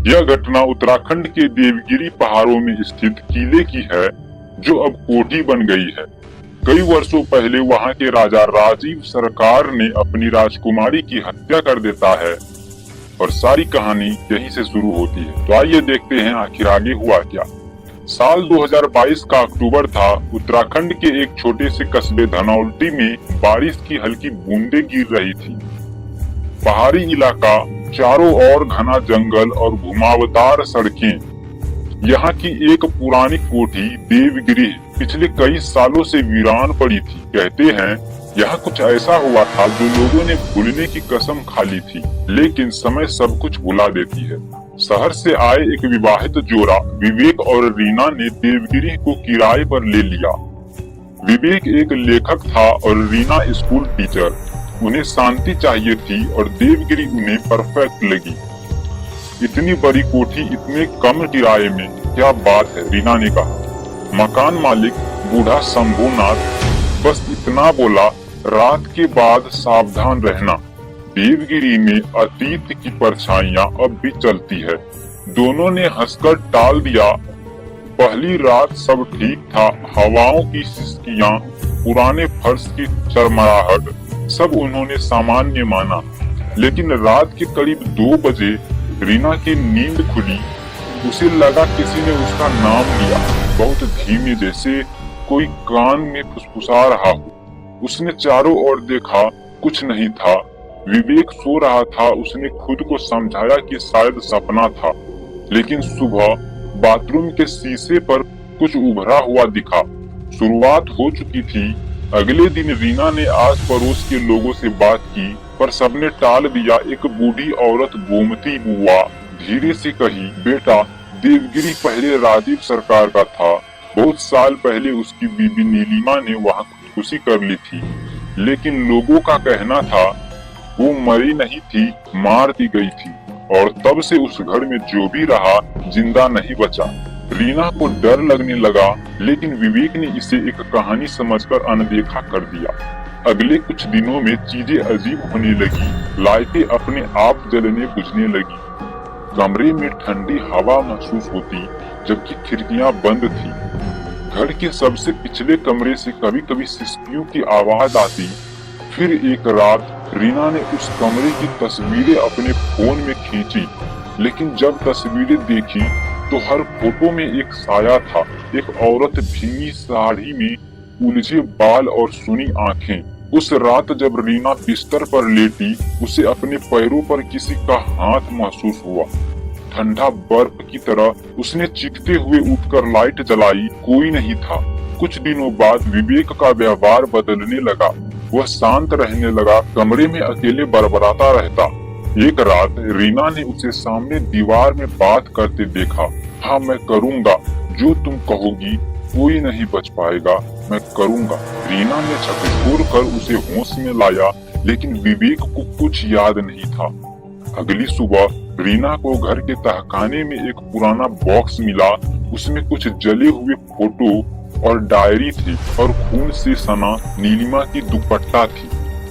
यह घटना उत्तराखंड के देवगिरी पहाड़ों में स्थित किले की है, जो अब कोठी बन गई है। कई वर्षों पहले वहां के राजा राजीव सरकार ने अपनी राजकुमारी की हत्या कर देता है और सारी कहानी यहीं से शुरू होती है। तो आइए देखते हैं आखिर आगे हुआ क्या। साल 2022 का अक्टूबर था। उत्तराखंड के एक छोटे से कस्बे धनौल्टी में बारिश की हल्की बूंदें गिर रही थी। पहाड़ी इलाका, चारों ओर घना जंगल और घुमावदार सड़कें। यहाँ की एक पुरानी कोठी देवगिरी पिछले कई सालों से वीरान पड़ी थी। कहते हैं यहाँ कुछ ऐसा हुआ था जो लोगों ने भूलने की कसम खा ली थी, लेकिन समय सब कुछ भुला देती है। शहर से आए एक विवाहित जोड़ा विवेक और रीना ने देवगिरी को किराए पर ले लिया। विवेक एक लेखक था और रीना स्कूल टीचर। उन्हें शांति चाहिए थी और देवगिरी उन्हें परफेक्ट लगी। इतनी बड़ी कोठी इतने कम किराए में, क्या बात है, रीना ने कहा। मकान मालिक बूढ़ा शंभुनाथ बस इतना बोला, रात के बाद सावधान रहना। देवगिरी में अतीत की परछाइयां अब भी चलती है। दोनों ने हंसकर टाल दिया। पहली रात सब ठीक था। हवाओं की सिसकियां, पुराने फर्श की चरमराहट, सब उन्होंने सामान्य माना। लेकिन रात के करीब 2 बजे रीना की नींद खुली। उसे लगा किसी ने उसका नाम लिया, बहुत धीमे, जैसे कोई कान में फुसफुसा रहा हो। उसने चारों ओर देखा, कुछ नहीं था। विवेक सो रहा था। उसने खुद को समझाया कि शायद सपना था। लेकिन सुबह बाथरूम के शीशे पर कुछ उभरा हुआ दिखा। शुरुआत हो चुकी थी। अगले दिन रीना ने आस पड़ोस के लोगों से बात की, पर सबने टाल दिया। एक बूढ़ी औरत गोमती बुआ धीरे से कही, बेटा, देवगिरी पहले राजीव सरकार का था। बहुत साल पहले उसकी बीबी नीलिमा ने वहाँ खुदकुशी कर ली थी, लेकिन लोगों का कहना था वो मरी नहीं थी, मार दी गई थी, और तब से उस घर में जो भी रहा जिंदा नहीं बचा। रीना को डर लगने लगा, लेकिन विवेक ने इसे एक कहानी समझकर अनदेखा कर दिया। अगले कुछ दिनों में चीजें अजीब होने लगी। लाइटें अपने आप जलने बुझने लगी। कमरे में ठंडी हवा महसूस होती, जबकि खिड़कियां बंद थी। घर के सबसे पिछले कमरे से कभी कभी सिसकियों की आवाज आती। फिर एक रात रीना ने उस कमरे की तस्वीरें अपने फोन में खींची, लेकिन जब तस्वीरें देखी तो हर फोटो में एक साया था। एक औरत भीगी साड़ी में, उलझे बाल और सुनी आंखें। उस रात जब रीना बिस्तर पर लेटी, उसे अपने पैरों पर किसी का हाथ महसूस हुआ, ठंडा बर्फ की तरह। उसने चीखते हुए उठकर लाइट जलाई, कोई नहीं था। कुछ दिनों बाद विवेक का व्यवहार बदलने लगा। वह शांत रहने लगा, कमरे में अकेले बड़बड़ाता रहता। एक रात रीना ने उसे सामने दीवार में बात करते देखा। हाँ, मैं करूँगा जो तुम कहोगी, कोई नहीं बच पाएगा, मैं करूँगा। रीना ने झकझोर कर उसे होश में लाया, लेकिन विवेक को कुछ याद नहीं था। अगली सुबह रीना को घर के तहखाने में एक पुराना बॉक्स मिला। उसमें कुछ जले हुए फोटो और डायरी थी, और खून से सना नीलिमा की दुपट्टा थी।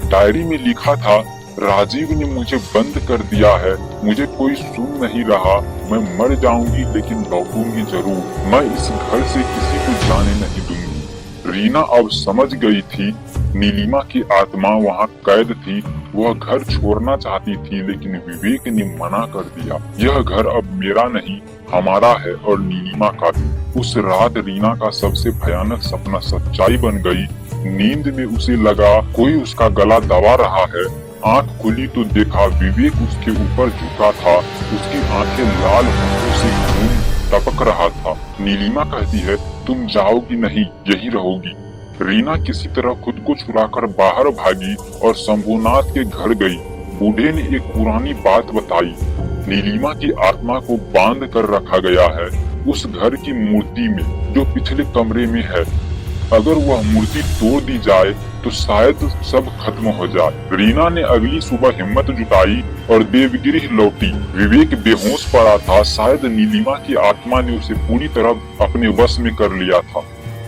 डायरी में लिखा था, राजीव ने मुझे बंद कर दिया है, मुझे कोई सुन नहीं रहा, मैं मर जाऊंगी लेकिन लौटूंगी जरूर, मैं इस घर से किसी को जाने नहीं दूंगी। रीना अब समझ गई थी, नीलिमा की आत्मा वहाँ कैद थी। वह घर छोड़ना चाहती थी, लेकिन विवेक ने मना कर दिया। यह घर अब मेरा नहीं, हमारा है, और नीलिमा का भी। उस रात रीना का सबसे भयानक सपना सच्चाई बन गई। नींद में उसे लगा कोई उसका गला दबा रहा है। आंख खुली तो देखा विवेक उसके ऊपर झुका था। उसकी आंखें लाल होठों से खून टपक रहा था। नीलिमा कहती है, तुम जाओगी नहीं, यही रहोगी। रीना किसी तरह खुद को छुड़ाकर बाहर भागी और शंभुनाथ के घर गई। बूढ़े ने एक पुरानी बात बताई, नीलिमा की आत्मा को बांध कर रखा गया है उस घर की मूर्ति में, जो पिछले कमरे में है। अगर वह मूर्ति तोड़ दी जाए तो शायद सब खत्म हो जाए। रीना ने अगली सुबह हिम्मत जुटाई और देवगिरी लौटी। विवेक बेहोश पड़ा था। शायद नीलिमा की आत्मा ने उसे पूरी तरह अपने वश में कर लिया था।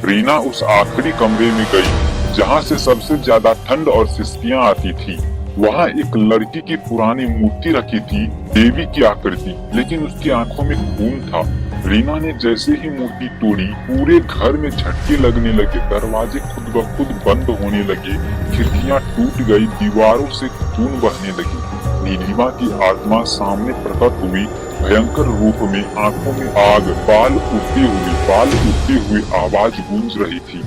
रीना उस आखिरी कमरे में गई जहाँ से सबसे ज्यादा ठंड और सिसकियां आती थी। वहाँ एक लड़की की पुरानी मूर्ति रखी थी, देवी की आकृति, लेकिन उसकी आंखों में खून था। रीना ने जैसे ही मूर्ति तोड़ी, पूरे घर में झटके लगने लगे, दरवाजे खुद ब खुद बंद होने लगे, खिड़कियां टूट गई, दीवारों से खून बहने लगी। नीलिमा की आत्मा सामने प्रकट हुई, भयंकर रूप में, आंखों में आग, बाल उड़ते हुए आवाज गूंज रही थी।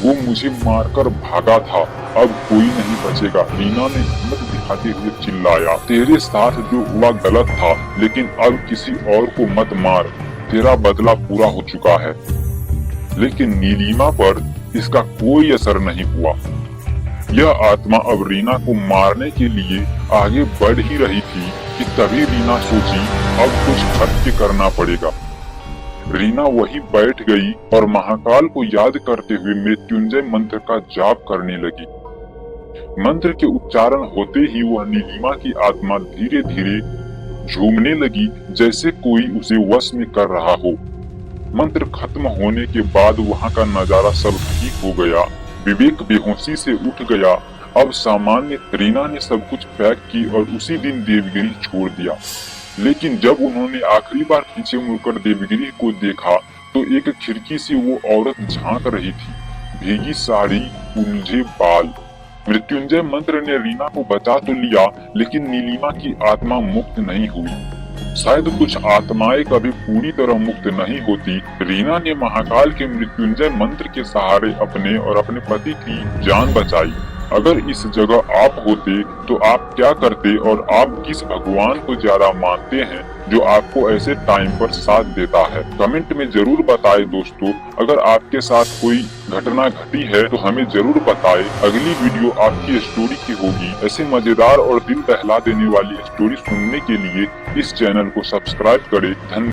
वो मुझे मारकर भागा था, अब कोई नहीं बचेगा। रीना ने हिम्मत दिखाते हुए चिल्लाया, तेरे साथ जो हुआ गलत था, लेकिन अब किसी और को मत मार, तेरा बदला पूरा हो चुका है। लेकिन नीलिमा पर इसका कोई असर नहीं हुआ। यह आत्मा अब रीना को मारने के लिए आगे बढ़ ही रही थी कि तभी रीना सोची, अब कुछ हट करना पड़ेगा। रीना वहीं बैठ गई और महाकाल को याद करते हुए मृत्युंजय मंत्र का जाप करने लगी। मंत्र के उच्चारण होते ही वह नीलिमा की आत्मा धीरे धीरे झूमने लगी, जैसे कोई उसे वश में कर रहा हो। मंत्र खत्म होने के बाद वहां का नजारा सब ठीक हो गया। विवेक बेहोशी से उठ गया। अब सामान्य रीना ने सब कुछ पैक की और उसी दिन देवगिरी छोड़ दिया। लेकिन जब उन्होंने आखिरी बार पीछे मुड़कर देवगिरी को देखा तो एक खिड़की से वो औरत झांक रही थी, भीगी साड़ी, उलझे बाल। मृत्युंजय मंत्र ने रीना को बचा तो लिया, लेकिन नीलिमा की आत्मा मुक्त नहीं हुई। शायद कुछ आत्माएं कभी पूरी तरह मुक्त नहीं होती। रीना ने महाकाल के मृत्युंजय मंत्र के सहारे अपने और अपने पति की जान बचाई। अगर इस जगह आप होते तो आप क्या करते और आप किस भगवान को ज्यादा मानते हैं जो आपको ऐसे टाइम पर साथ देता है? कमेंट में जरूर बताएं दोस्तों। अगर आपके साथ कोई घटना घटी है तो हमें जरूर बताएं। अगली वीडियो आपकी स्टोरी की होगी। ऐसे मजेदार और दिल दहला देने वाली स्टोरी सुनने के लिए इस चैनल को सब्सक्राइब करें। धन्यवाद।